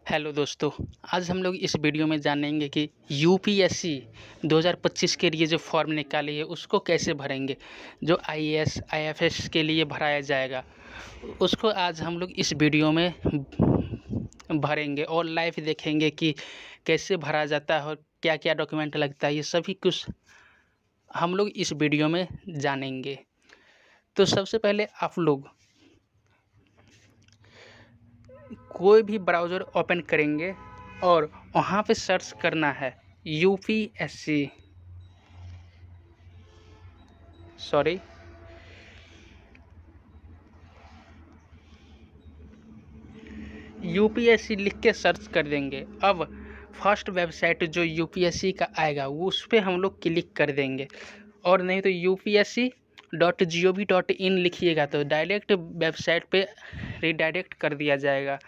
Hello दोस्तों। आज हम लोग इस वीडियो में जानेंगे कि यूपीएससी 2025 के लिए जो फॉर्म निकाली है उसको कैसे भरेंगे। जो आईएएस आईएफएस के लिए भराया जाएगा उसको आज हम लोग इस वीडियो में भरेंगे और लाइव देखेंगे कि कैसे भरा जाता है और क्या क्या डॉक्यूमेंट लगता है। ये सभी कुछ हम लोग इस वीडियो में जानेंगे। तो सबसे पहले आप लोग कोई भी ब्राउज़र ओपन करेंगे और वहाँ पे सर्च करना है यूपीएससी लिख के सर्च कर देंगे। अब फर्स्ट वेबसाइट जो यूपीएससी का आएगा वो उस पर हम लोग क्लिक कर देंगे, और नहीं तो upsc.gov.in लिखिएगा तो डायरेक्ट वेबसाइट पे रिडायरेक्ट कर दिया जाएगा।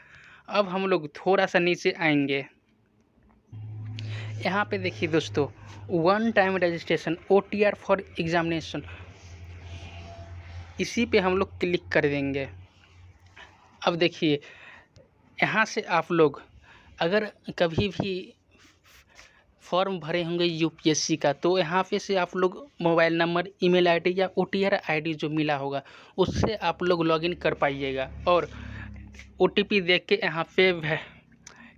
अब हम लोग थोड़ा सा नीचे आएंगे। यहाँ पे देखिए दोस्तों, one time registration OTR for examination, इसी पे हम लोग क्लिक कर देंगे। अब देखिए यहाँ से आप लोग अगर कभी भी फॉर्म भरे होंगे यूपीएससी का तो यहाँ पे से आप लोग मोबाइल नंबर, ईमेल आईडी या OTR आईडी जो मिला होगा उससे आप लोग लॉगिन कर पाइएगा, और OTP देख के यहाँ पे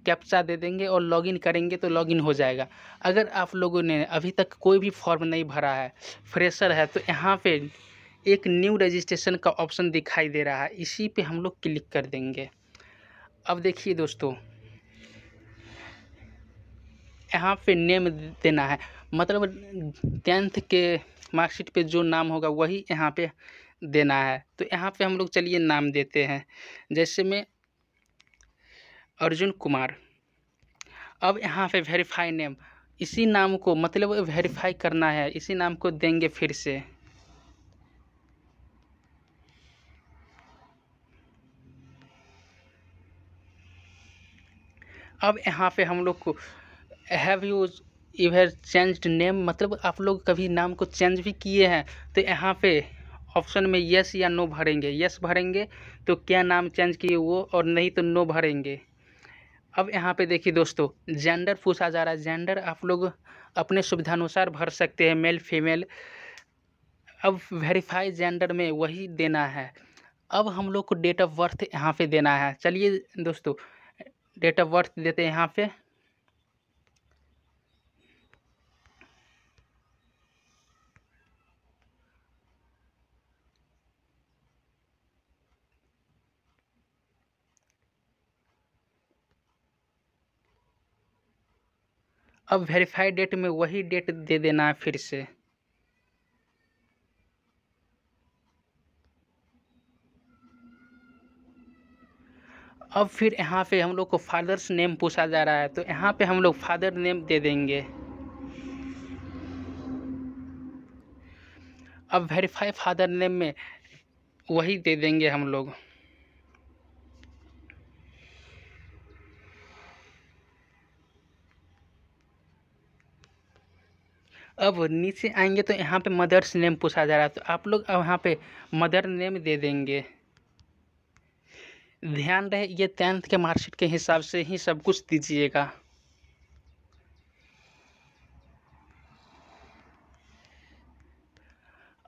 कैप्चा दे देंगे और लॉगिन करेंगे तो लॉगिन हो जाएगा। अगर आप लोगों ने अभी तक कोई भी फॉर्म नहीं भरा है, फ्रेशर है, तो यहाँ पे एक न्यू रजिस्ट्रेशन का ऑप्शन दिखाई दे रहा है, इसी पे हम लोग क्लिक कर देंगे। अब देखिए दोस्तों, यहाँ पे नेम देना है, मतलब 10th के मार्कशीट पे जो नाम होगा वही यहाँ पे देना है। तो यहाँ पे हम लोग चलिए नाम देते हैं, जैसे मैं अर्जुन कुमार। अब यहाँ पे वेरीफाई नेम, इसी नाम को मतलब वेरीफाई करना है, इसी नाम को देंगे फिर से। अब यहाँ पे हम लोग को have you ever changed name, मतलब आप लोग कभी नाम को चेंज भी किए हैं तो यहाँ पे ऑप्शन में यस या नो भरेंगे। यस भरेंगे तो क्या नाम चेंज किए वो, और नहीं तो नो भरेंगे। अब यहाँ पे देखिए दोस्तों, जेंडर पूछा जा रहा है। जेंडर आप लोग अपने सुविधानुसार भर सकते हैं, मेल फीमेल। अब वेरीफाई जेंडर में वही देना है। अब हम लोग को डेट ऑफ बर्थ यहाँ पे देना है। चलिए दोस्तों, डेट ऑफ बर्थ देते हैं यहाँ पे। अब वेरीफाई डेट में वही डेट दे देना है फिर से। अब फिर यहाँ पे हम लोग को फादर्स नेम पूछा जा रहा है, तो यहाँ पे हम लोग फादर नेम दे देंगे। अब वेरीफाई फादर नेम में वही दे देंगे हम लोग। अब नीचे आएंगे तो यहाँ पे मदर्स नेम पूछा जा रहा है, तो आप लोग अब यहाँ पे मदर नेम दे देंगे। ध्यान रहे ये 10th के मार्कशीट के हिसाब से ही सब कुछ दीजिएगा।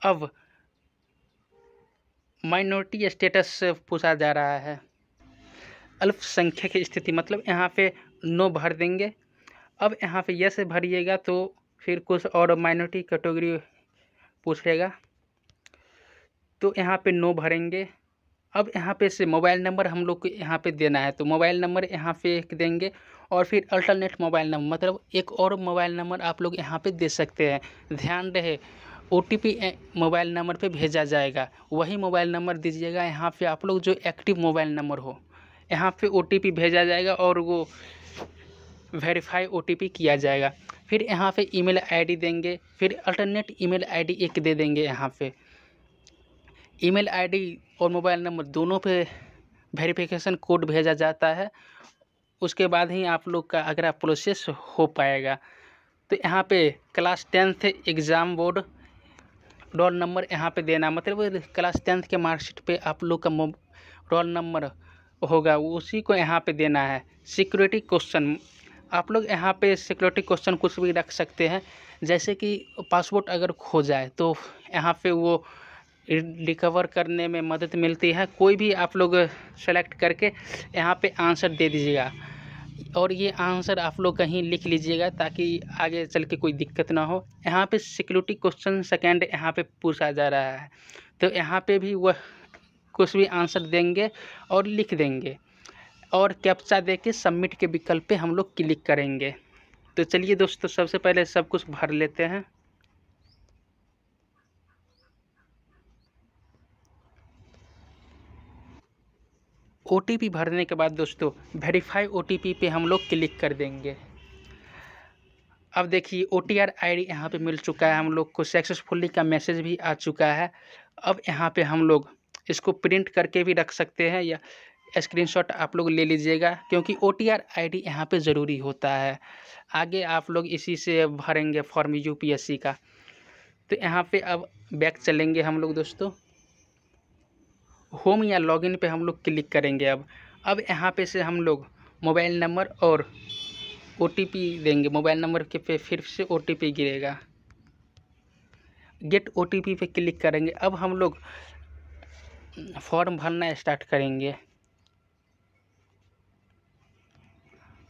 अब माइनॉरिटी स्टेटस पूछा जा रहा है, अल्पसंख्यक की स्थिति, मतलब यहाँ पे नो भर देंगे। अब यहाँ पे यस भरिएगा तो फिर कुछ और माइनॉरिटी कैटेगरी पूछेगा, तो यहाँ पे नो भरेंगे। अब यहाँ पे से मोबाइल नंबर हम लोग को यहाँ पे देना है, तो मोबाइल नंबर यहाँ पे देंगे, और फिर अल्टरनेट मोबाइल नंबर, मतलब एक और मोबाइल नंबर आप लोग यहाँ पे दे सकते हैं। ध्यान रहे OTP मोबाइल नंबर पे भेजा जाएगा, वही मोबाइल नंबर दीजिएगा। यहाँ पे आप लोग जो एक्टिव मोबाइल नंबर हो, यहाँ पे OTP भेजा जाएगा और वो वेरीफाई OTP किया जाएगा। फिर यहाँ पे ईमेल आईडी देंगे, फिर अल्टरनेट ईमेल आईडी एक दे देंगे। यहाँ पे ईमेल आईडी और मोबाइल नंबर दोनों पे वेरिफिकेशन कोड भेजा जाता है, उसके बाद ही आप लोग का अगर आप प्रोसेस हो पाएगा। तो यहाँ पे class 10th exam board roll number यहाँ पे देना, मतलब क्लास 10th के मार्कशीट पे आप लोग का रोल नंबर होगा उसी को यहाँ पे देना है। सिक्योरिटी क्वेश्चन, आप लोग यहाँ पे सिक्योरिटी क्वेश्चन कुछ भी रख सकते हैं, जैसे कि पासपोर्ट अगर खो जाए तो यहाँ पे वो रिकवर करने में मदद मिलती है। कोई भी आप लोग सेलेक्ट करके यहाँ पे आंसर दे दीजिएगा, और ये आंसर आप लोग कहीं लिख लीजिएगा ताकि आगे चल के कोई दिक्कत ना हो। यहाँ पे सिक्योरिटी क्वेश्चन सेकेंड यहाँ पे पूछा जा रहा है, तो यहाँ पे भी वह कुछ भी आंसर देंगे और लिख देंगे, और कैप्चा दे के सबमिट के विकल्प पे हम लोग क्लिक करेंगे। तो चलिए दोस्तों, सबसे पहले सब कुछ भर लेते हैं। OTP भरने के बाद दोस्तों वेरीफाई OTP पे हम लोग क्लिक कर देंगे। अब देखिए OTR ID यहाँ पे मिल चुका है, हम लोग को सक्सेसफुली का मैसेज भी आ चुका है। अब यहाँ पे हम लोग इसको प्रिंट करके भी रख सकते हैं या स्क्रीनशॉट आप लोग ले लीजिएगा, क्योंकि OTR ID यहाँ पे ज़रूरी होता है। आगे आप लोग इसी से भरेंगे फॉर्म UPSC का। तो यहाँ पे अब बैक चलेंगे हम लोग दोस्तों, होम या लॉगिन पे हम लोग क्लिक करेंगे। अब यहाँ पे से हम लोग मोबाइल नंबर और OTP देंगे। मोबाइल नंबर के पे फिर से OTP गिरेगा, गेट OTP पे क्लिक करेंगे। अब हम लोग फॉर्म भरना स्टार्ट करेंगे।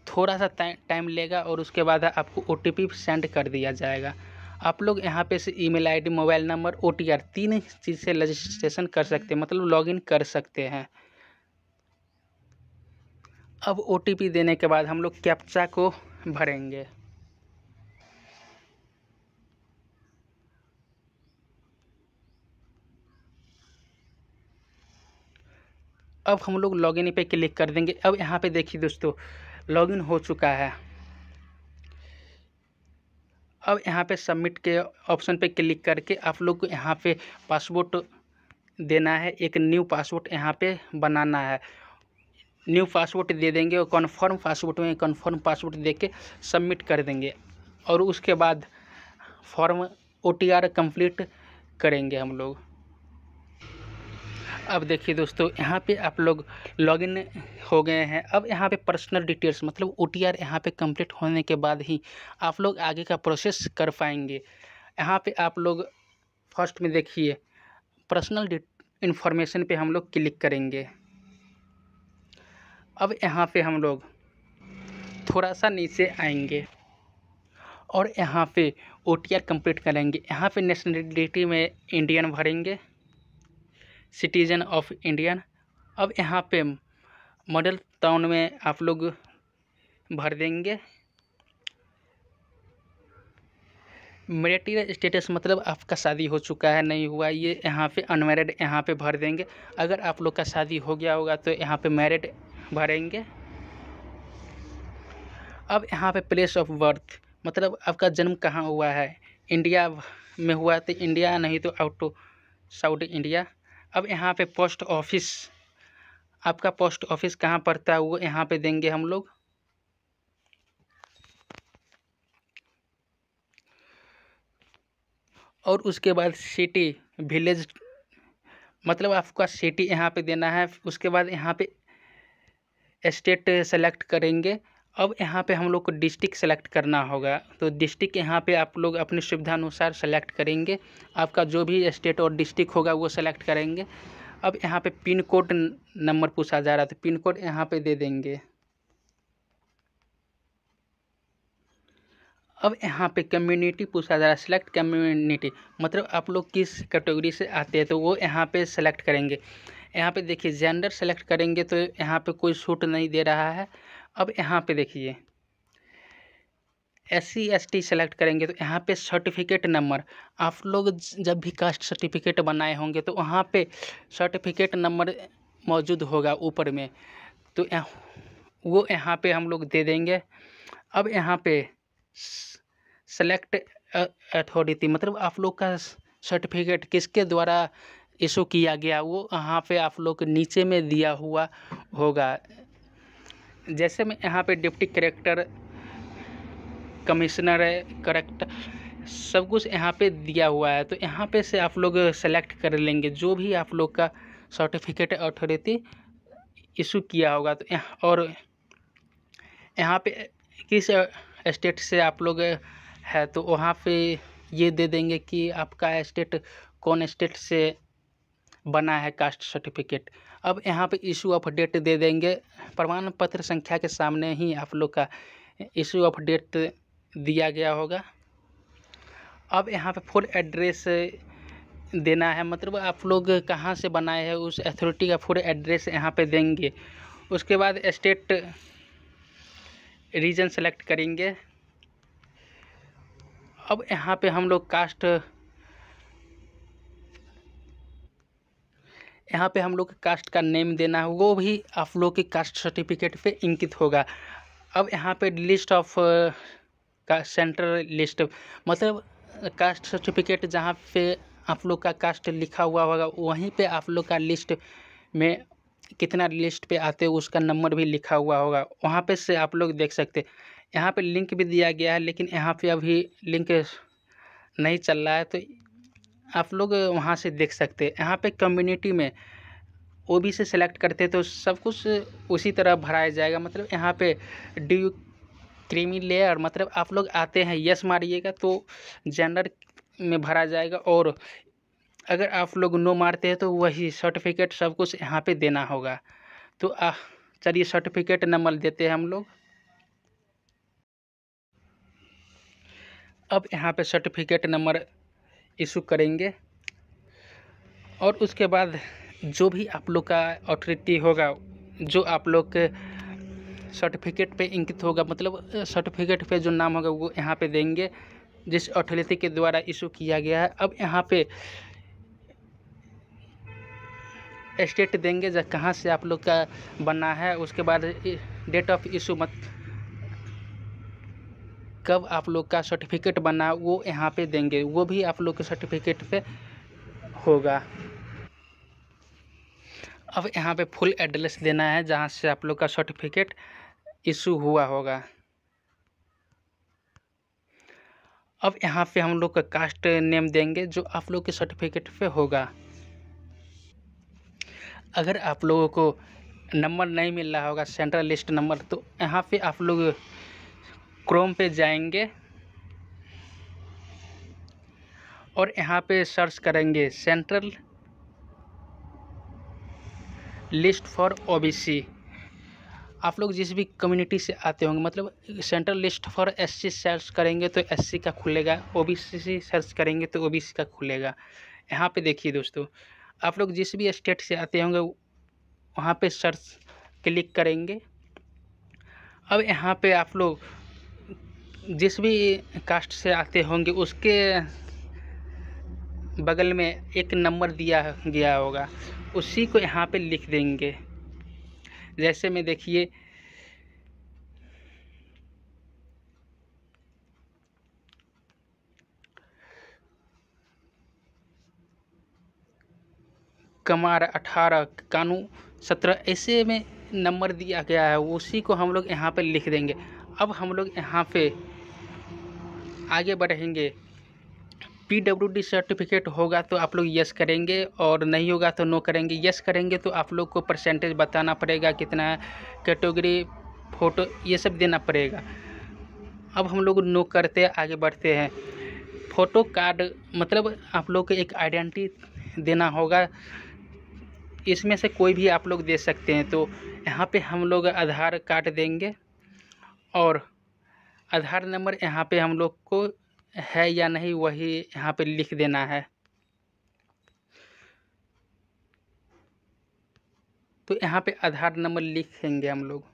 थोड़ा सा टाइम लेगा और उसके बाद आपको OTP सेंड कर दिया जाएगा। आप लोग यहाँ पे से email ID, mobile number, OTR 3 चीज़ से रजिस्ट्रेशन कर सकते हैं, मतलब लॉगिन कर सकते हैं। अब OTP देने के बाद हम लोग कैप्चा को भरेंगे। अब हम लोग लॉगिन पे क्लिक कर देंगे। अब यहाँ पे देखिए दोस्तों, लॉगिन हो चुका है। अब यहाँ पे सबमिट के ऑप्शन पे क्लिक करके आप लोग को यहाँ पे पासपोर्ट देना है, एक न्यू पासपोर्ट यहाँ पे बनाना है। न्यू पासपोर्ट दे देंगे और कन्फर्म पासपोर्ट में कन्फर्म पासपोर्ट दे के सबमिट कर देंगे, और उसके बाद फॉर्म OTR कंप्लीट करेंगे हम लोग। अब देखिए दोस्तों, यहाँ पे आप लोग लॉगिन हो गए हैं। अब यहाँ पे पर्सनल डिटेल्स मतलब OTR यहाँ पे कंप्लीट होने के बाद ही आप लोग आगे का प्रोसेस कर पाएंगे। यहाँ पे आप लोग फर्स्ट में देखिए पर्सनल इन्फॉर्मेशन पे हम लोग क्लिक करेंगे। अब यहाँ पे हम लोग थोड़ा सा नीचे आएंगे और यहाँ पे OTR कंप्लीट करेंगे। यहाँ पे नेशनलिटी में इंडियन भरेंगे, सिटीजन ऑफ इंडियन। अब यहाँ पे मॉडल टाउन में आप लोग भर देंगे। मैरिटल स्टेटस मतलब आपका शादी हो चुका है नहीं हुआ, ये यहाँ पे अनमैरिड यहाँ पे भर देंगे। अगर आप लोग का शादी हो गया होगा तो यहाँ पे मैरिड भरेंगे। अब यहाँ पे प्लेस ऑफ बर्थ मतलब आपका जन्म कहाँ हुआ है, इंडिया में हुआ तो इंडिया, नहीं तो आउट साउथ इंडिया। अब यहाँ पे पोस्ट ऑफिस, आपका पोस्ट ऑफिस कहाँ पड़ता है वो यहाँ पे देंगे हम लोग। और उसके बाद सिटी विलेज मतलब आपका सिटी यहाँ पे देना है। उसके बाद यहाँ पे स्टेट सेलेक्ट करेंगे। अब यहाँ पे हम लोग को डिस्ट्रिक्ट सेलेक्ट करना होगा, तो डिस्ट्रिक्ट यहाँ पे आप लोग अपनी सुविधा अनुसार सेलेक्ट करेंगे। आपका जो भी स्टेट और डिस्ट्रिक्ट होगा वो सेलेक्ट करेंगे। अब यहाँ पे पिन कोड नंबर पूछा जा रहा है, तो पिन कोड यहाँ पे दे देंगे। अब यहाँ पे कम्युनिटी पूछा जा रहा है, सिलेक्ट कम्युनिटी मतलब आप लोग किस कैटेगरी से आते हैं, तो वो यहाँ पे सेलेक्ट करेंगे। यहाँ पे देखिए जेंडर सेलेक्ट करेंगे तो यहाँ पे कोई छूट नहीं दे रहा है। अब यहाँ पे देखिए SC ST सेलेक्ट करेंगे तो यहाँ पे सर्टिफिकेट नंबर, आप लोग जब भी कास्ट सर्टिफिकेट बनाए होंगे तो वहाँ पे सर्टिफिकेट नंबर मौजूद होगा ऊपर में, तो वो यहाँ पे हम लोग दे देंगे। अब यहाँ पे सेलेक्ट अथॉरिटी मतलब आप लोग का सर्टिफिकेट किसके द्वारा इशू किया गया वो यहाँ पे आप लोग नीचे में दिया हुआ होगा। जैसे मैं यहाँ पे डिप्टी कलेक्टर, कमिश्नर है, करेक्ट सब कुछ यहाँ पे दिया हुआ है, तो यहाँ पे से आप लोग सेलेक्ट कर लेंगे जो भी आप लोग का सर्टिफिकेट अथॉरिटी इशू किया होगा। तो और यहाँ पे किस स्टेट से आप लोग है तो वहाँ पे ये दे देंगे कि आपका स्टेट कौन स्टेट से बना है कास्ट सर्टिफिकेट। अब यहाँ पे इशू ऑफ डेट दे देंगे। प्रमाण पत्र संख्या के सामने ही आप लोग का इशू ऑफ डेट दिया गया होगा। अब यहाँ पे फुल एड्रेस देना है, मतलब आप लोग कहाँ से बनाए हैं उस अथॉरिटी का फुल एड्रेस यहाँ पे देंगे। उसके बाद स्टेट रीजन सेलेक्ट करेंगे। अब यहाँ पे हम लोग कास्ट का नेम देना है, वो भी आप लोग के कास्ट सर्टिफिकेट पे इंकित होगा। अब यहाँ पे लिस्ट ऑफ का सेंट्रल लिस्ट, मतलब कास्ट सर्टिफिकेट जहाँ पे आप लोग का कास्ट लिखा हुआ होगा वहीं पे आप लोग का लिस्ट में कितना लिस्ट पे आते हो उसका नंबर भी लिखा हुआ होगा, वहाँ पे से आप लोग देख सकते। यहाँ पे लिंक भी दिया गया है, लेकिन यहाँ पे अभी लिंक नहीं चल रहा है, तो आप लोग वहाँ से देख सकते हैं। यहाँ पे कम्युनिटी में ओबीसी सेलेक्ट करते तो सब कुछ उसी तरह भराया जाएगा। मतलब यहाँ पे ड्यू क्रीमी लेयर, मतलब आप लोग आते हैं यस मारिएगा तो जेंडर में भरा जाएगा, और अगर आप लोग नो मारते हैं तो वही सर्टिफिकेट सब कुछ यहाँ पे देना होगा। तो चलिए सर्टिफिकेट नंबर देते हैं हम लोग। अब यहाँ पे सर्टिफिकेट नंबर इशू करेंगे, और उसके बाद जो भी आप लोग का अथॉरिटी होगा, जो आप लोग के सर्टिफिकेट पे इंकित होगा, मतलब सर्टिफिकेट पे जो नाम होगा वो यहाँ पे देंगे जिस अथॉरिटी के द्वारा इशू किया गया है। अब यहाँ पे स्टेट देंगे जब कहाँ से आप लोग का बना है, उसके बाद डेट ऑफ इशू, कब आप लोग का सर्टिफिकेट बना वो यहाँ पे देंगे, वो भी आप लोग के सर्टिफिकेट पे होगा। अब यहाँ पे फुल एड्रेस देना है जहाँ से आप लोग का सर्टिफिकेट इशू हुआ होगा। अब यहाँ पे हम लोग का कास्ट नेम देंगे जो आप लोग के सर्टिफिकेट पे होगा। अगर आप लोगों को नंबर नहीं मिल रहा होगा सेंट्रल लिस्ट नंबर, तो यहाँ पे आप लोग क्रोम पे जाएंगे और यहाँ पे सर्च करेंगे सेंट्रल लिस्ट फॉर ओबीसी। आप लोग जिस भी कम्युनिटी से आते होंगे, मतलब central list for SC search करेंगे तो एससी का खुलेगा, ओबीसी सर्च करेंगे तो ओबीसी का खुलेगा। यहाँ पे देखिए दोस्तों, आप लोग जिस भी स्टेट से आते होंगे वहाँ पे सर्च क्लिक करेंगे। अब यहाँ पे आप लोग जिस भी कास्ट से आते होंगे उसके बगल में एक नंबर दिया गया होगा, उसी को यहाँ पे लिख देंगे। जैसे में देखिए कमार 18 कानू 17 ऐसे में नंबर दिया गया है, उसी को हम लोग यहाँ पे लिख देंगे। अब हम लोग यहाँ पे आगे बढ़ेंगे। PWD सर्टिफिकेट होगा तो आप लोग यस करेंगे, और नहीं होगा तो नो करेंगे। यस करेंगे तो आप लोग को परसेंटेज बताना पड़ेगा कितना है, कैटेगरी, फ़ोटो, ये सब देना पड़ेगा। अब हम लोग नो करते आगे बढ़ते हैं। फ़ोटो कार्ड, मतलब आप लोग को एक आइडेंटिटी देना होगा, इसमें से कोई भी आप लोग दे सकते हैं। तो यहाँ पे हम लोग आधार कार्ड देंगे, और आधार नंबर यहाँ पे हम लोग को है या नहीं वही यहाँ पे लिख देना है। तो यहाँ पे आधार नंबर लिखेंगे हम लोग।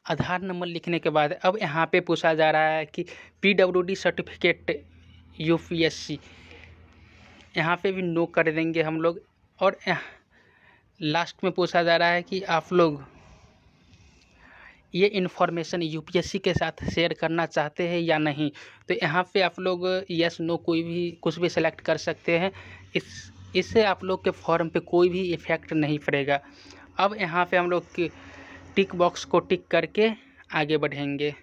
आधार नंबर लिखने के बाद अब यहाँ पे पूछा जा रहा है कि PWD सर्टिफिकेट UPSC, यहाँ पे भी नो कर देंगे हम लोग। और लास्ट में पूछा जा रहा है कि आप लोग ये इन्फॉर्मेशन UPSC के साथ शेयर करना चाहते हैं या नहीं। तो यहाँ पे आप लोग यस नो कोई भी कुछ भी सेलेक्ट कर सकते हैं। इससे आप लोग के फॉर्म पे कोई भी इफ़ेक्ट नहीं पड़ेगा। अब यहाँ पे हम लोग टिक बॉक्स को टिक करके आगे बढ़ेंगे।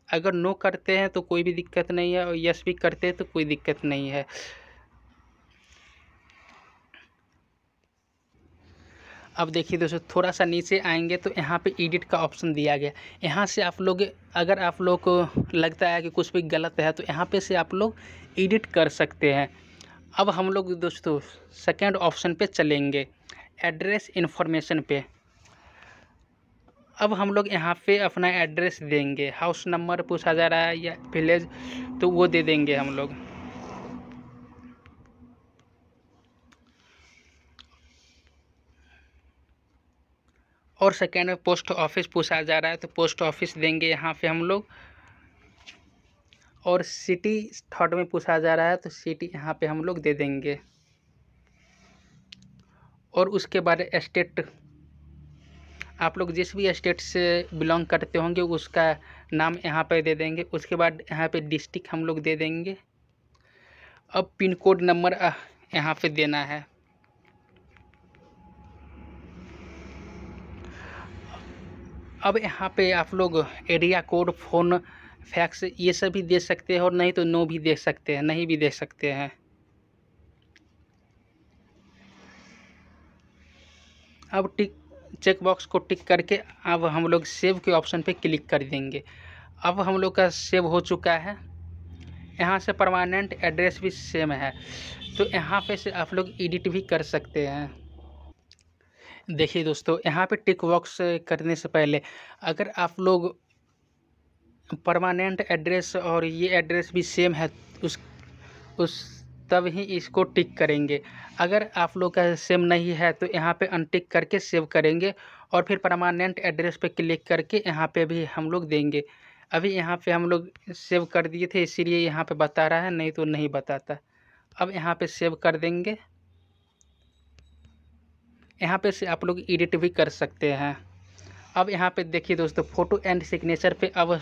अगर नो करते हैं तो कोई भी दिक्कत नहीं है, और यस भी करते हैं तो कोई दिक्कत नहीं है। अब देखिए दोस्तों, थोड़ा सा नीचे आएंगे तो यहाँ पे एडिट का ऑप्शन दिया गया। यहाँ से आप लोग, अगर आप लोग को लगता है कि कुछ भी गलत है तो यहाँ पे से आप लोग एडिट कर सकते हैं। अब हम लोग दोस्तों सेकेंड ऑप्शन पे चलेंगे, एड्रेस इन्फॉर्मेशन पे। अब हम लोग यहाँ पे अपना एड्रेस देंगे, हाउस नंबर पूछा जा रहा है या विलेज, तो वो दे देंगे हम लोग। और सेकेंड में पोस्ट ऑफिस पूछा जा रहा है तो पोस्ट ऑफिस देंगे यहाँ पे हम लोग। और सिटी थर्ड में पूछा जा रहा है तो सिटी यहाँ पे हम लोग दे देंगे। और उसके बाद स्टेट, आप लोग जिस भी स्टेट से बिलोंग करते होंगे उसका नाम यहाँ पे दे देंगे। उसके बाद यहाँ पे डिस्ट्रिक्ट हम लोग दे देंगे। अब पिन कोड नंबर यहाँ पे देना है। अब यहाँ पे आप लोग एरिया कोड, फ़ोन, फैक्स ये सब भी दे सकते हैं और नहीं तो नो भी दे सकते हैं, नहीं भी दे सकते हैं। अब चेक बॉक्स को टिक करके अब हम लोग सेव के ऑप्शन पे क्लिक कर देंगे। अब हम लोग का सेव हो चुका है। यहाँ से परमानेंट एड्रेस भी सेम है, तो यहाँ पे से आप लोग एडिट भी कर सकते हैं। देखिए दोस्तों, यहाँ पे टिक बॉक्स करने से पहले अगर आप लोग परमानेंट एड्रेस और ये एड्रेस भी सेम है उस तब ही इसको टिक करेंगे। अगर आप लोग का सेम नहीं है तो यहाँ पे अनटिक करके सेव करेंगे और फिर परमानेंट एड्रेस पे क्लिक करके यहाँ पे भी हम लोग देंगे। अभी यहाँ पे हम लोग सेव कर दिए थे इसीलिए यहाँ पे बता रहा है, नहीं तो नहीं बताता। अब यहाँ पे सेव कर देंगे। यहाँ पे से आप लोग एडिट भी कर सकते हैं। अब यहाँ पे देखिए दोस्तों, फ़ोटो एंड सिग्नेचर पे अब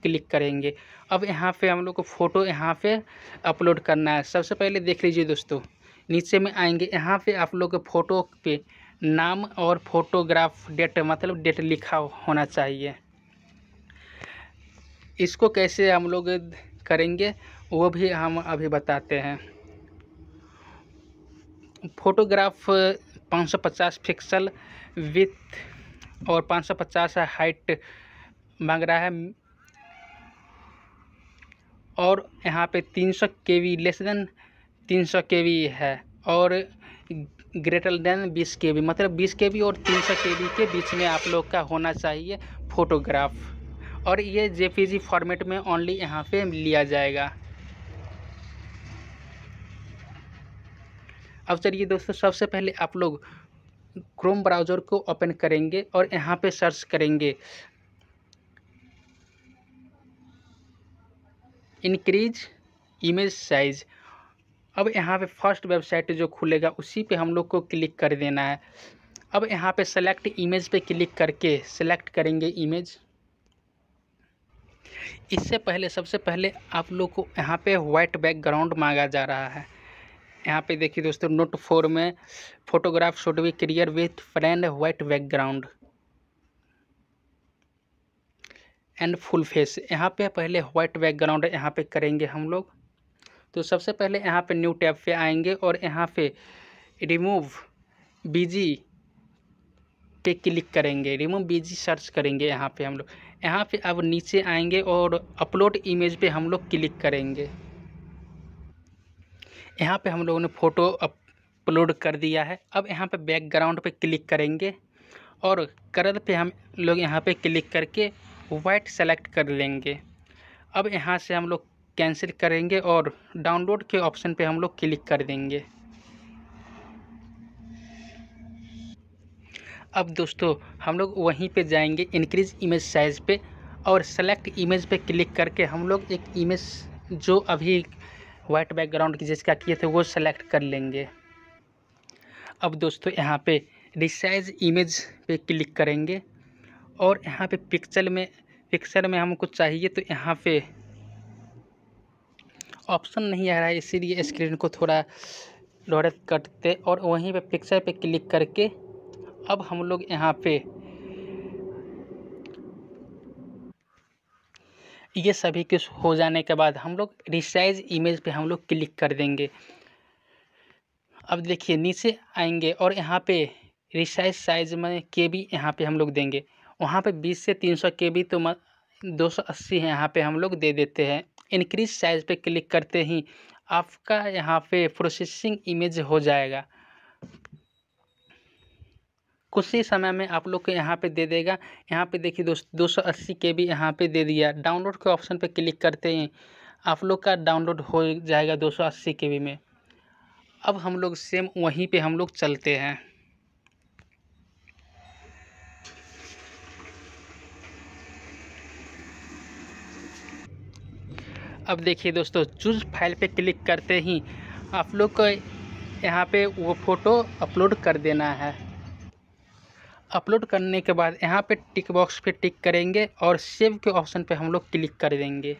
क्लिक करेंगे। अब यहाँ पे हम लोग को फ़ोटो यहाँ पे अपलोड करना है। सबसे पहले देख लीजिए दोस्तों, नीचे में आएंगे, यहाँ पे आप लोग के फ़ोटो पे नाम और फोटोग्राफ डेट, मतलब डेट लिखा होना चाहिए। इसको कैसे हम लोग करेंगे वो भी हम अभी बताते हैं। फोटोग्राफ 550 पिक्सल विथ और 550 हाइट मांग रहा है। और यहाँ पे 300 KB लेस देन 300 KB है और ग्रेटर देन 20 KB, मतलब 20 KB और 300 KB के बीच में आप लोग का होना चाहिए फ़ोटोग्राफ। और ये JPG फॉर्मेट में ओनली यहाँ पे लिया जाएगा। अब चलिए दोस्तों, सबसे पहले आप लोग क्रोम ब्राउज़र को ओपन करेंगे और यहाँ पे सर्च करेंगे इंक्रीज इमेज साइज़। अब यहाँ पे फर्स्ट वेबसाइट जो खुलेगा उसी पे हम लोग को क्लिक कर देना है। अब यहाँ पे सेलेक्ट इमेज पे क्लिक करके सेलेक्ट करेंगे इमेज। इससे पहले सबसे पहले आप लोग को यहाँ पे वाइट बैकग्राउंड मांगा जा रहा है। यहाँ पे देखिए दोस्तों, नोट 4 में photograph should be clear with friend white background and full face. यहाँ पे पहले वाइट बैकग्राउंड यहाँ पे करेंगे हम लोग। तो सबसे पहले यहाँ पे न्यू टैब पे आएंगे और यहाँ पे रिमूव बीजी पे क्लिक करेंगे, रिमूव बीजी सर्च करेंगे। यहाँ पे हम लोग यहाँ पे अब नीचे आएंगे और अपलोड इमेज पे हम लोग क्लिक करेंगे। यहाँ पे हम लोगों ने फ़ोटो अपलोड कर दिया है। अब यहाँ पे बैकग्राउंड पे क्लिक करेंगे और कलर पे हम लोग यहाँ पे क्लिक करके वाइट सेलेक्ट कर लेंगे। अब यहाँ से हम लोग कैंसिल करेंगे और डाउनलोड के ऑप्शन पे हम लोग क्लिक कर देंगे। अब दोस्तों हम लोग वहीं पे जाएंगे इंक्रीज इमेज साइज़ पे और सेलेक्ट इमेज पे क्लिक करके हम लोग एक इमेज जो अभी वाइट बैकग्राउंड की जिसका किए थे वो सेलेक्ट कर लेंगे। अब दोस्तों यहाँ पे रिसाइज इमेज पे क्लिक करेंगे और यहाँ पे पिक्चर में हमको चाहिए तो यहाँ पे ऑप्शन नहीं आ रहा है, इसीलिए स्क्रीन को थोड़ा लोडेड करते और वहीं पे पिक्चर पे क्लिक करके अब हम लोग यहाँ पे ये सभी कुछ हो जाने के बाद हम लोग रिसाइज इमेज पे हम लोग क्लिक कर देंगे। अब देखिए नीचे आएंगे और यहाँ पे रिसाइज साइज में केबी यहाँ पे हम लोग देंगे। वहाँ पे 20 से 300 केबी तो 280 है, यहाँ पे हम लोग दे देते हैं। इंक्रीज साइज पे क्लिक करते ही आपका यहाँ पे प्रोसेसिंग इमेज हो जाएगा। कुछ ही समय में आप लोग को यहाँ पे दे देगा। यहाँ पे देखिए दोस्त 280 केबी यहाँ पे दे दिया। डाउनलोड के ऑप्शन पे क्लिक करते ही आप लोग का डाउनलोड हो जाएगा 280 केबी में। अब हम लोग सेम वहीं पे हम लोग चलते हैं। अब देखिए दोस्तों, चूज फाइल पे क्लिक करते ही आप लोग को यहाँ पे वो फ़ोटो अपलोड कर देना है। अपलोड करने के बाद यहाँ पे टिक बॉक्स पे टिक करेंगे और सेव के ऑप्शन पे हम लोग क्लिक कर देंगे।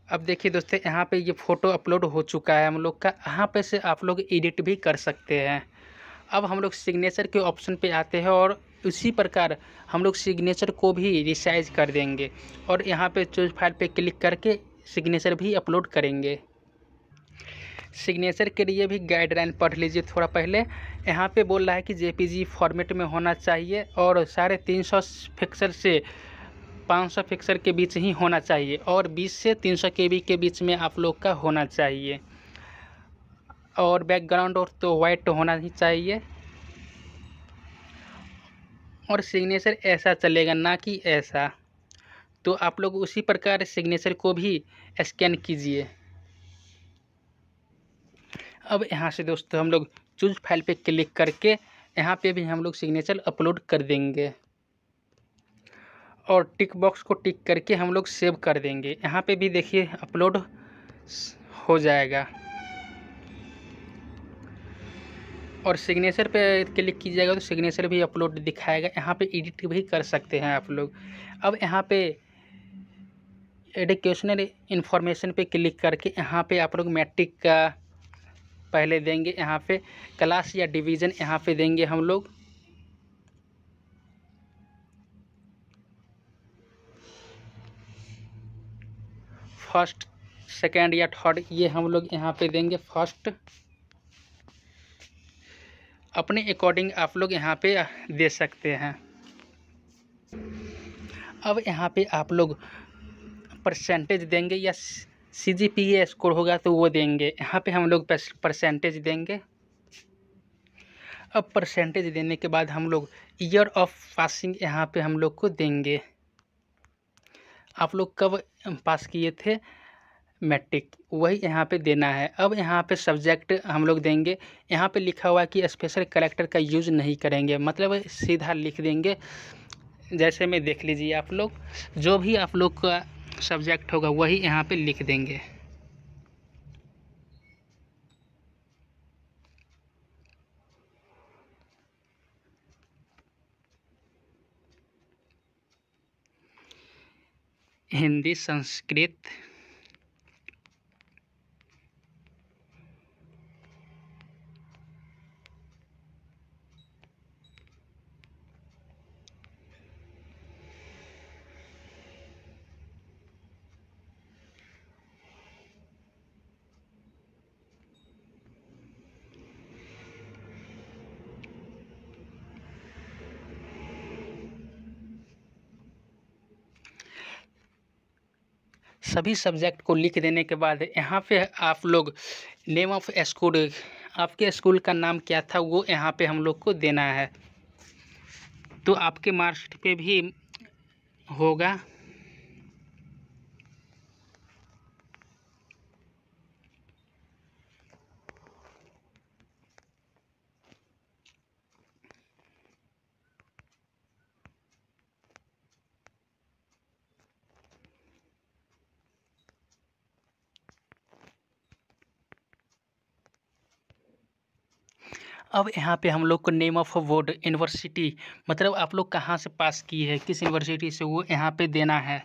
अब देखिए दोस्तों, यहाँ पे ये फ़ोटो अपलोड हो चुका है हम लोग का। यहाँ पे से आप लोग एडिट भी कर सकते हैं। अब हम लोग सिग्नेचर के ऑप्शन पे आते हैं और उसी प्रकार हम लोग सिग्नेचर को भी रिसाइज कर देंगे और यहाँ पे चूज फाइल पे क्लिक करके सिग्नेचर भी अपलोड करेंगे। सिग्नेचर के लिए भी गाइडलाइन पढ़ लीजिए थोड़ा पहले। यहाँ पे बोल रहा है कि जेपीजी फॉर्मेट में होना चाहिए और 350 पिक्सल से 500 पिक्सल के बीच ही होना चाहिए और 20 से 300 केबी के बीच में आप लोग का होना चाहिए और बैकग्राउंड और तो वाइट होना ही चाहिए और सिग्नेचर ऐसा चलेगा ना कि ऐसा। तो आप लोग उसी प्रकार सिग्नेचर को भी स्कैन कीजिए। अब यहाँ से दोस्तों हम लोग चूज फाइल पे क्लिक करके यहाँ पे भी हम लोग सिग्नेचर अपलोड कर देंगे और टिक बॉक्स को टिक करके हम लोग सेव कर देंगे। यहाँ पे भी देखिए अपलोड हो जाएगा और सिग्नेचर पे क्लिक कीजिएगा तो सिग्नेचर भी अपलोड दिखाएगा। यहाँ पे एडिट भी कर सकते हैं आप लोग। अब यहाँ पे एजुकेशनल इन्फॉर्मेशन पे क्लिक करके यहाँ पे आप लोग मैट्रिक का पहले देंगे। यहाँ पे क्लास या डिवीज़न यहाँ पे देंगे हम लोग। फर्स्ट, सेकंड या थर्ड ये हम लोग यहाँ पे देंगे फर्स्ट। अपने अकॉर्डिंग आप लोग यहाँ पे दे सकते हैं। अब यहाँ पे आप लोग परसेंटेज देंगे या CGPA स्कोर होगा तो वो देंगे। यहाँ पे हम लोग परसेंटेज देंगे। अब परसेंटेज देने के बाद हम लोग ईयर ऑफ पासिंग यहाँ पे हम लोग को देंगे। आप लोग कब पास किए थे मैट्रिक, वही यहाँ पे देना है। अब यहाँ पे सब्जेक्ट हम लोग देंगे। यहाँ पे लिखा हुआ है कि स्पेशल कैरेक्टर का यूज़ नहीं करेंगे, मतलब सीधा लिख देंगे। जैसे में देख लीजिए आप लोग, जो भी आप लोग का सब्जेक्ट होगा वही यहाँ पे लिख देंगे। हिंदी, संस्कृत, सभी सब्जेक्ट को लिख देने के बाद यहाँ पे आप लोग नेम ऑफ स्कूल, आपके स्कूल का नाम क्या था वो यहाँ पे हम लोग को देना है। तो आपके मार्कशीट पे भी होगा। अब यहाँ पे हम लोग को नेम ऑफ बोर्ड, यूनिवर्सिटी, मतलब आप लोग कहाँ से पास किए हैं, किस यूनिवर्सिटी से, वो यहाँ पे देना है।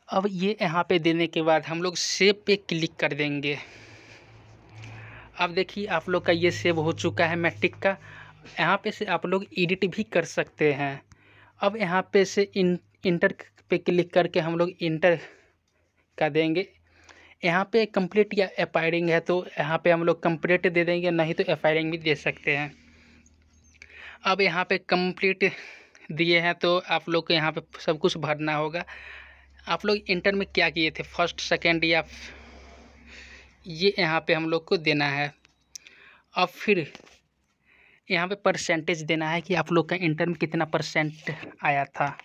अब ये यहाँ पे देने के बाद हम लोग सेव पे क्लिक कर देंगे। अब देखिए आप लोग का ये सेव हो चुका है मैट्रिक का। यहाँ पे से आप लोग एडिट भी कर सकते हैं। अब यहाँ पे से इंटर पे क्लिक करके हम लोग इंटर का देंगे। यहाँ पे कंप्लीट या एपायरिंग है तो यहाँ पे हम लोग कंप्लीट दे देंगे, नहीं तो एपायरिंग भी दे सकते हैं। अब यहाँ पे कंप्लीट दिए हैं तो आप लोग को यहाँ पे सब कुछ भरना होगा। आप लोग इंटर में क्या किए थे, फर्स्ट सेकंड या ये यहाँ पे हम लोग को देना है। अब फिर यहाँ पे परसेंटेज देना है कि आप लोग का इंटर में कितना परसेंट आया था।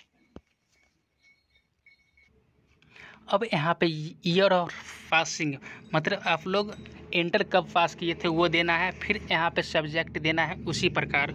अब यहाँ पे ईयर और पासिंग मतलब आप लोग इंटर कब पास किए थे वो देना है। फिर यहाँ पे सब्जेक्ट देना है उसी प्रकार।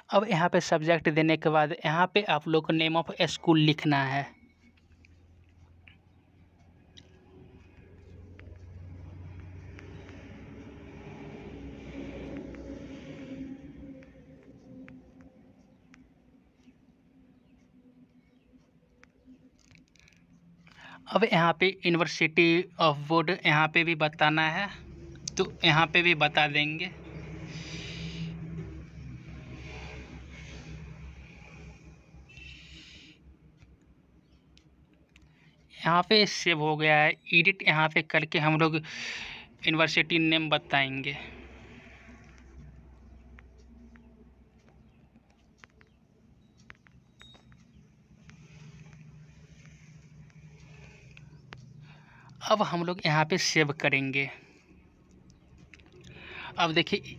अब यहाँ पे सब्जेक्ट देने के बाद यहाँ पे आप लोग को नेम ऑफ स्कूल लिखना है। अब यहाँ पे यूनिवर्सिटी ऑफ बोर्ड यहाँ पे भी बताना है तो यहाँ पे भी बता देंगे। यहाँ पे सेव हो गया है। एडिट यहाँ पे करके हम लोग यूनिवर्सिटी नेम बताएंगे। अब हम लोग यहाँ पे सेव करेंगे। अब देखिए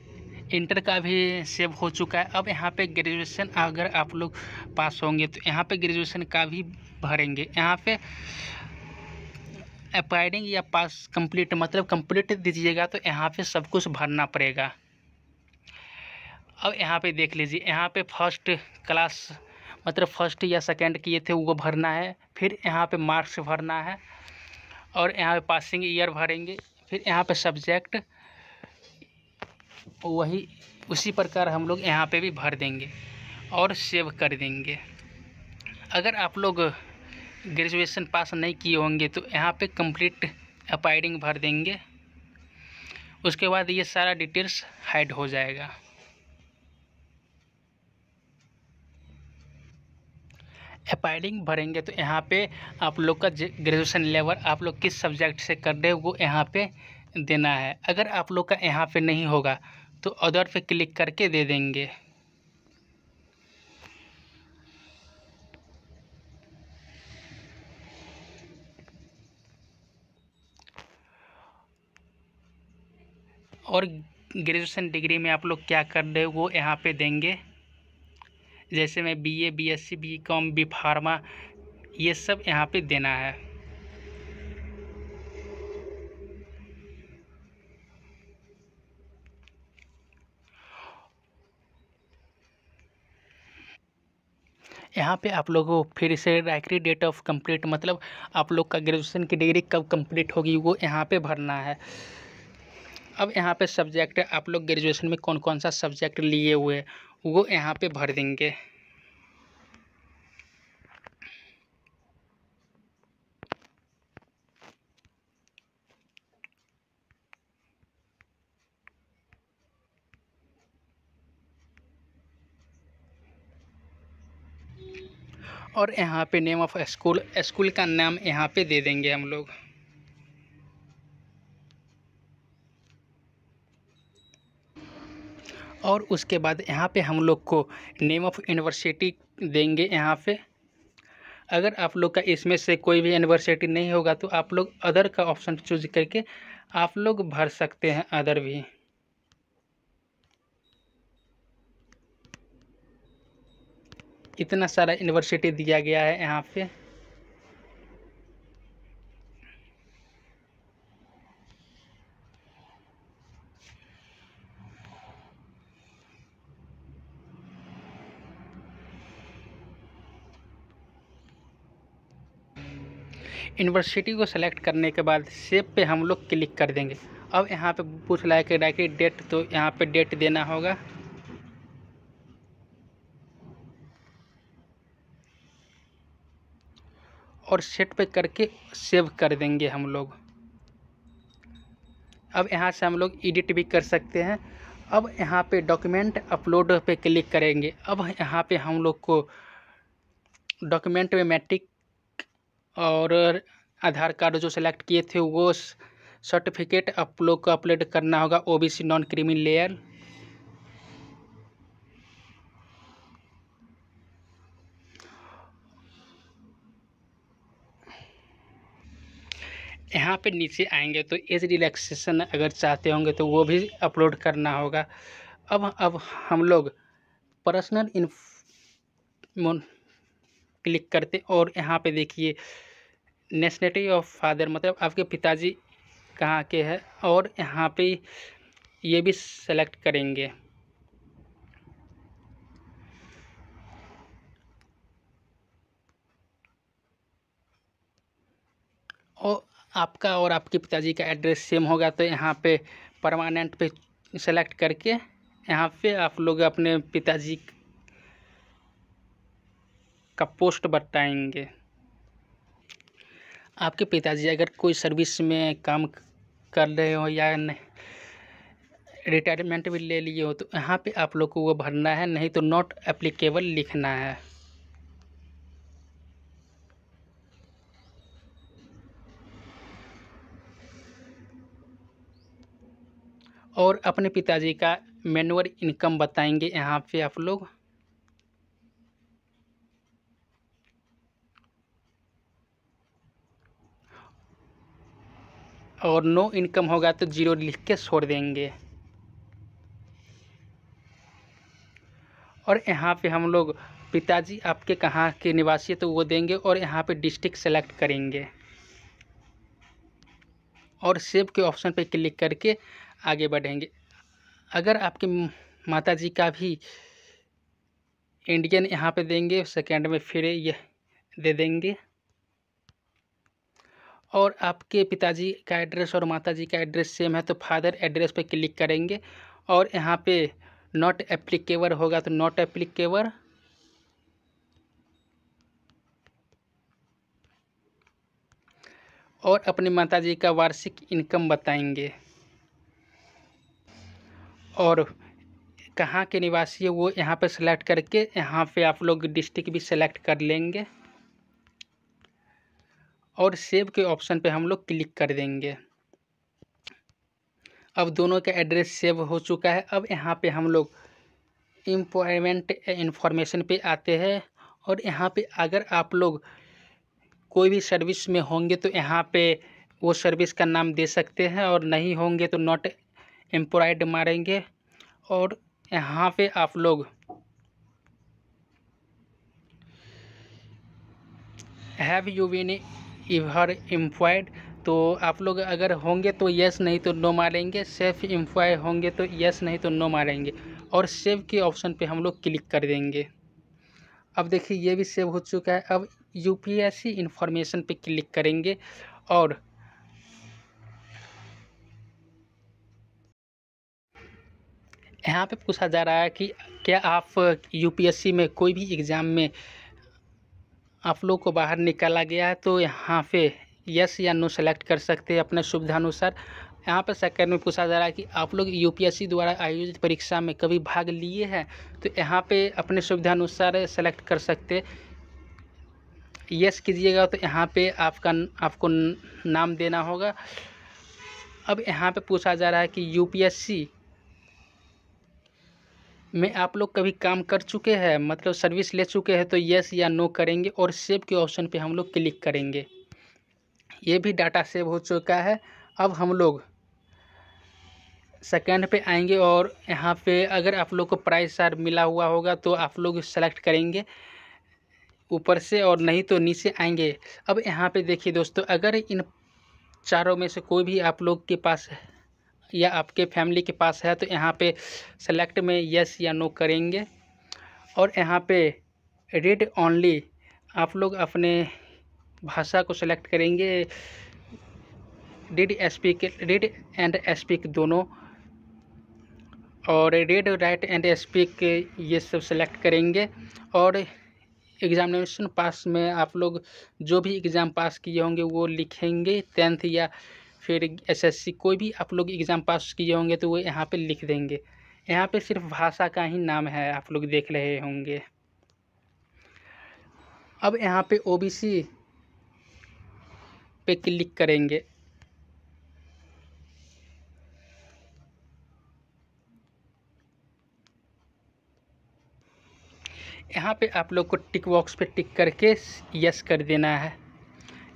इंटर का भी सेव हो चुका है। अब यहाँ पे ग्रेजुएशन अगर आप लोग पास होंगे तो यहाँ पे ग्रेजुएशन का भी भरेंगे। यहाँ पे अपायरिंग या पास कंप्लीट मतलब कंप्लीट दीजिएगा तो यहाँ पे सब कुछ भरना पड़ेगा। अब यहाँ पे देख लीजिए, यहाँ पे फर्स्ट क्लास मतलब फर्स्ट या सेकंड किए थे वो भरना है। फिर यहाँ पे मार्क्स भरना है और यहाँ पे पासिंग ईयर भरेंगे। फिर यहाँ पे सब्जेक्ट वही उसी प्रकार हम लोग यहाँ पे भी भर देंगे और सेव कर देंगे। अगर आप लोग ग्रेजुएशन पास नहीं किए होंगे तो यहाँ पे कंप्लीट अपायरिंग भर देंगे। उसके बाद ये सारा डिटेल्स हाइड हो जाएगा। अपायरिंग भरेंगे तो यहाँ पे आप लोग का ग्रेजुएशन लेवल आप लोग किस सब्जेक्ट से कर रहे हो वो यहाँ पे देना है। अगर आप लोग का यहाँ पे नहीं होगा तो अदर पे क्लिक करके दे देंगे। और ग्रेजुएशन डिग्री में आप लोग क्या कर रहे हो वो यहाँ पे देंगे। जैसे मैं BA, BSc, BCom, B pharma ये सब यहाँ पे देना है। यहाँ पे आप लोगों को फिर से राइटरी डेट ऑफ कंप्लीट मतलब आप लोग का ग्रेजुएशन की डिग्री कब कंप्लीट होगी वो यहाँ पे भरना है। अब यहाँ पे सब्जेक्ट आप लोग ग्रेजुएशन में कौन कौन सा सब्जेक्ट लिए हुए वो यहाँ पे भर देंगे। और यहाँ पे नेम ऑफ स्कूल, स्कूल का नाम यहाँ पे दे देंगे हम लोग। और उसके बाद यहाँ पे हम लोग को नेम ऑफ यूनिवर्सिटी देंगे। यहाँ पे अगर आप लोग का इसमें से कोई भी यूनिवर्सिटी नहीं होगा तो आप लोग अदर का ऑप्शन चूज करके आप लोग भर सकते हैं अदर भी। इतना सारा यूनिवर्सिटी दिया गया है यहाँ पे। यूनिवर्सिटी को सेलेक्ट करने के बाद सेव पे हम लोग क्लिक कर देंगे। अब यहाँ पे पूछ रहा है कि डेट, तो यहाँ पे डेट देना होगा। और सेट पे करके सेव कर देंगे हम लोग। अब यहाँ से हम लोग एडिट भी कर सकते हैं। अब यहाँ पे डॉक्यूमेंट अपलोड पे क्लिक करेंगे। अब यहाँ पे हम लोग को डॉक्यूमेंट में मैट्रिक और आधार कार्ड जो सेलेक्ट किए थे वो सर्टिफिकेट आप लोग को अपलोड करना होगा, ओबीसी नॉन क्रीमी लेयर। यहाँ पे नीचे आएंगे तो एज रिलैक्सेशन अगर चाहते होंगे तो वो भी अपलोड करना होगा। अब हम लोग पर्सनल इन्फो क्लिक करते और यहाँ पे देखिए नेशनलिटी ऑफ फादर, मतलब आपके पिताजी कहाँ के हैं, और यहाँ पे ये भी सेलेक्ट करेंगे। और आपका और आपके पिताजी का एड्रेस सेम होगा तो यहाँ पे परमानेंट पे सेलेक्ट करके यहाँ पे आप लोग अपने पिताजी का पोस्ट बताएंगे। आपके पिताजी अगर कोई सर्विस में काम कर रहे हो या रिटायरमेंट भी ले लिए हो तो यहाँ पे आप लोग को वो भरना है, नहीं तो नॉट एप्लीकेबल लिखना है। और अपने पिताजी का मैनुअल इनकम बताएंगे यहाँ पे आप लोग। और नो इनकम होगा तो 0 लिख के छोड़ देंगे। और यहाँ पे हम लोग पिताजी आपके कहाँ के निवासी है तो वो देंगे और यहाँ पे डिस्ट्रिक्ट सेलेक्ट करेंगे और सेव के ऑप्शन पे क्लिक करके आगे बढ़ेंगे। अगर आपके माताजी का भी इंडियन यहाँ पे देंगे, सेकेंड में फिर ये दे देंगे। और आपके पिताजी का एड्रेस और माताजी का एड्रेस सेम है तो फादर एड्रेस पे क्लिक करेंगे और यहाँ पे नॉट एप्लीकेबल होगा तो नॉट एप्लीकेबल। और अपनी माताजी का वार्षिक इनकम बताएंगे और कहाँ के निवासी है वो यहाँ पे सेलेक्ट करके यहाँ पे आप लोग डिस्ट्रिक्ट भी सेलेक्ट कर लेंगे और सेव के ऑप्शन पे हम लोग क्लिक कर देंगे। अब दोनों का एड्रेस सेव हो चुका है। अब यहाँ पे हम लोग एम्प्लॉयमेंट इंफॉर्मेशन पे आते हैं और यहाँ पे अगर आप लोग कोई भी सर्विस में होंगे तो यहाँ पे वो सर्विस का नाम दे सकते हैं और नहीं होंगे तो नॉट एम्प्लॉयड मारेंगे। और यहाँ पे आप लोग have you been ever employed, तो आप लोग अगर होंगे तो यस, नहीं तो नो मारेंगे। सेल्फ एम्प्लॉय होंगे तो यस, नहीं तो नो मारेंगे और सेव के ऑप्शन पे हम लोग क्लिक कर देंगे। अब देखिए ये भी सेव हो चुका है। अब यूपीएससी इंफॉर्मेशन पे क्लिक करेंगे और यहाँ पे पूछा जा रहा है कि क्या आप यूपीएससी में कोई भी एग्ज़ाम में आप लोग को बाहर निकाला गया है, तो यहाँ पे यस या नो सेलेक्ट कर सकते हैं अपने सुविधानुसार। यहाँ पर सेकंड में पूछा जा रहा है कि आप लोग यूपीएससी द्वारा आयोजित परीक्षा में कभी भाग लिए हैं, तो यहाँ पे अपने सुविधानुसार सेलेक्ट कर सकते। यस कीजिएगा तो यहाँ पे आपको नाम देना होगा। अब यहाँ पे पूछा जा रहा है कि यूपीएससी में आप लोग कभी काम कर चुके हैं, मतलब सर्विस ले चुके हैं, तो यस या नो करेंगे और सेव के ऑप्शन पे हम लोग क्लिक करेंगे। ये भी डाटा सेव हो चुका है। अब हम लोग सेकंड पे आएंगे और यहाँ पे अगर आप लोग को प्राइस मिला हुआ होगा तो आप लोग सेलेक्ट करेंगे ऊपर से और नहीं तो नीचे आएंगे। अब यहाँ पे देखिए दोस्तों, अगर इन चारों में से कोई भी आप लोग के पास है या आपके फैमिली के पास है तो यहाँ पे सेलेक्ट में यस या नो करेंगे और यहाँ पे रीड ओनली आप लोग अपने भाषा को सेलेक्ट करेंगे, रीड एंड स्पीक दोनों, और रीड राइट एंड स्पीक ये सब सेलेक्ट करेंगे। और एग्जामिनेशन पास में आप लोग जो भी एग्ज़ाम पास किए होंगे वो लिखेंगे, 10th या फिर SSC कोई भी आप लोग एग्ज़ाम पास किए होंगे तो वो यहाँ पे लिख देंगे। यहाँ पे सिर्फ भाषा का ही नाम है, आप लोग देख रहे होंगे। अब यहाँ पे OBC पे क्लिक करेंगे। यहाँ पे आप लोग को टिक बॉक्स पे टिक करके यस कर देना है।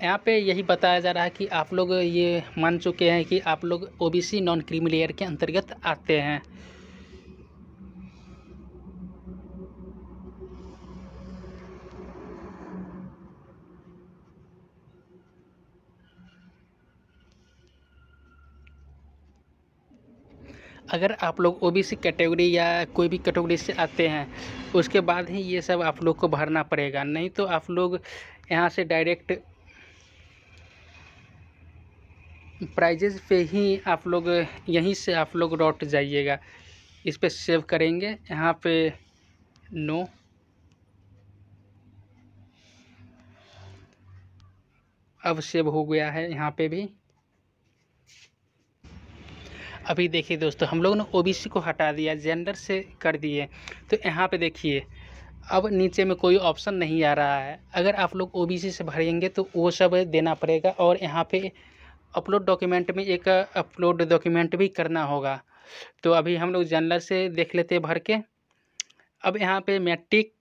यहाँ पे यही बताया जा रहा है कि आप लोग ये मान चुके हैं कि आप लोग OBC नॉन क्रीमी लेयर के अंतर्गत आते हैं। अगर आप लोग OBC कैटेगरी या कोई भी कैटेगरी से आते हैं उसके बाद ही ये सब आप लोग को भरना पड़ेगा, नहीं तो आप लोग यहाँ से डायरेक्ट प्राइजेज पे ही आप लोग यहीं से आप लोग लौट जाइएगा। इस पे सेव करेंगे, यहाँ पे नो, अब सेव हो गया है यहाँ पे भी। अभी देखिए दोस्तों, हम लोग ने OBC को हटा दिया, जेंडर से कर दिए, तो यहाँ पे देखिए अब नीचे में कोई ऑप्शन नहीं आ रहा है। अगर आप लोग OBC से भरेंगे तो वो सब देना पड़ेगा, और यहाँ पे अपलोड डॉक्यूमेंट में एक अपलोड डॉक्यूमेंट भी करना होगा। तो अभी हम लोग जनरल से देख लेते हैं भर के। अब यहाँ पे मैट्रिक,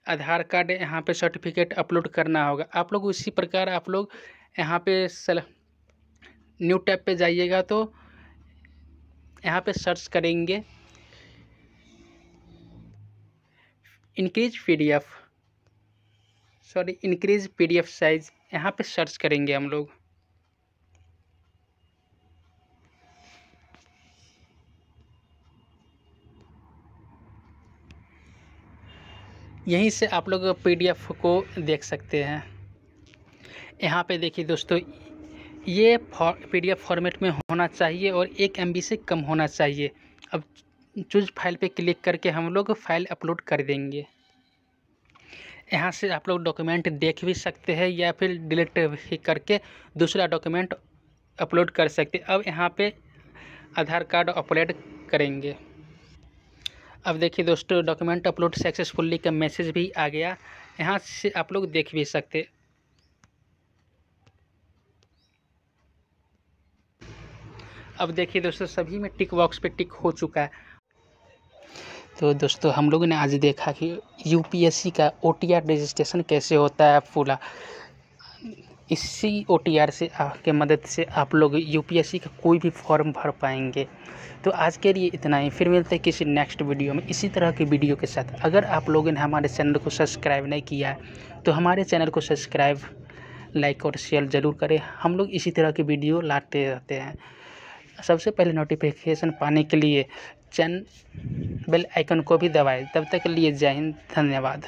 आधार कार्ड, यहाँ पे सर्टिफिकेट अपलोड करना होगा। आप लोग उसी प्रकार आप लोग यहाँ पे न्यू टैब पे जाइएगा तो यहाँ पे सर्च करेंगे इंक्रीज PDF साइज, यहाँ पे सर्च करेंगे हम लोग। यहीं से आप लोग PDF को देख सकते हैं। यहाँ पे देखिए दोस्तों, ये PDF फॉर्मेट में होना चाहिए और 1 MB से कम होना चाहिए। अब चूज फाइल पे क्लिक करके हम लोग फाइल अपलोड कर देंगे। यहाँ से आप लोग डॉक्यूमेंट देख भी सकते हैं या फिर डिलीट भी करके दूसरा डॉक्यूमेंट अपलोड कर सकते हैं। अब यहाँ पे आधार कार्ड अपलोड करेंगे। अब देखिए दोस्तों, डॉक्यूमेंट अपलोड सक्सेसफुली का मैसेज भी आ गया, यहाँ से आप लोग देख भी सकते। अब देखिए दोस्तों, सभी में टिक बॉक्स पे टिक हो चुका है। तो दोस्तों, हम लोगों ने आज देखा कि UPSC का OTR रजिस्ट्रेशन कैसे होता है पूरा। इसी OTR से के मदद से आप लोग UPSC का कोई भी फॉर्म भर पाएंगे। तो आज के लिए इतना ही, फिर मिलते हैं किसी नेक्स्ट वीडियो में इसी तरह की वीडियो के साथ। अगर आप लोगों ने हमारे चैनल को सब्सक्राइब नहीं किया है तो हमारे चैनल को सब्सक्राइब, लाइक और शेयर ज़रूर करें। हम लोग इसी तरह की वीडियो लाते रहते हैं। सबसे पहले नोटिफिकेशन पाने के लिए बेल आइकन को भी दबाएं। तब तक के लिए जय हिंद, धन्यवाद।